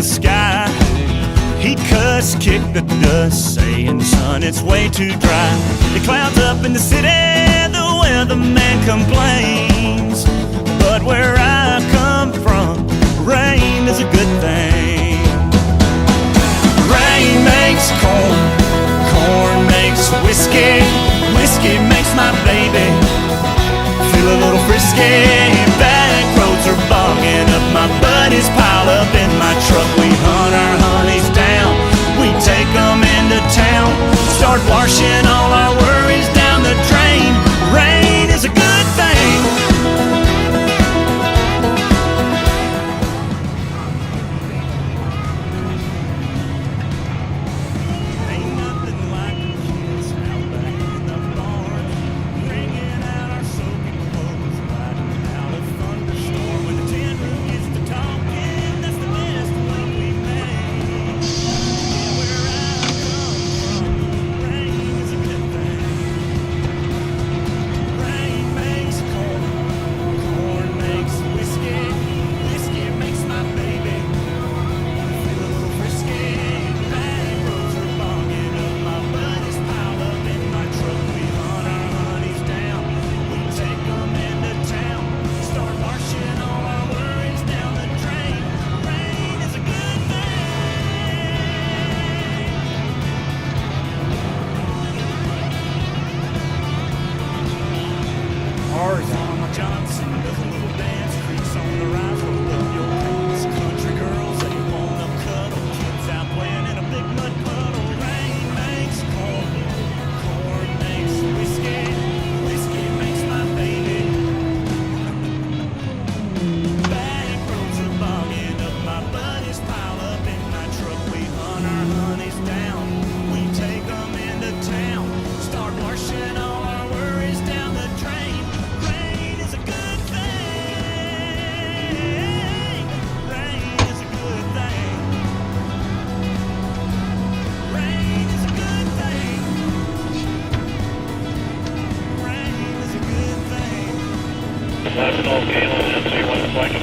the sky. He'd cuss, kick the dust, saying, son, it's way too dry. The clouds up in the city, the weatherman complains. But where I come from, rain is a good thing. Rain makes corn, corn makes whiskey, whiskey makes my baby feel a little frisky. Back roads are bogging up, my buddies pile up in my truck. We hunt our honeys down, we take them into town, start washing all our worries down the drain. Rain is a good thing. Ain't nothing like the kids out back in the barn, bringing out our soaking clothes, riding out a thunderstorm. When the tin roof gets to talking, that's the best way we make. Yeah, where I come from, rain is a good thing. Rain makes corn, corn makes whiskey, whiskey makes my baby feel a little frisky. Back roads are bogging up, my buddies pile up in my truck. We hunt our honeys down, we take them into town, start washing all our worries down the drain. Rain is a good thing. Mama Johnson does a little dance, creaks on the rise, roll up your pants. Country girls, they wanna cuddle, kids out playing in a big mud puddle. Rain makes corn, corn makes whiskey, whiskey makes my baby. Back roads are bogging up, my buddies pile up in my truck. We hunt our honeys down, we take them into town, start washing all our worries down the drain. Rain is a good thing. Rain is a good thing. Rain is a good thing. Rain is a good thing. National Galen MC 1 Flank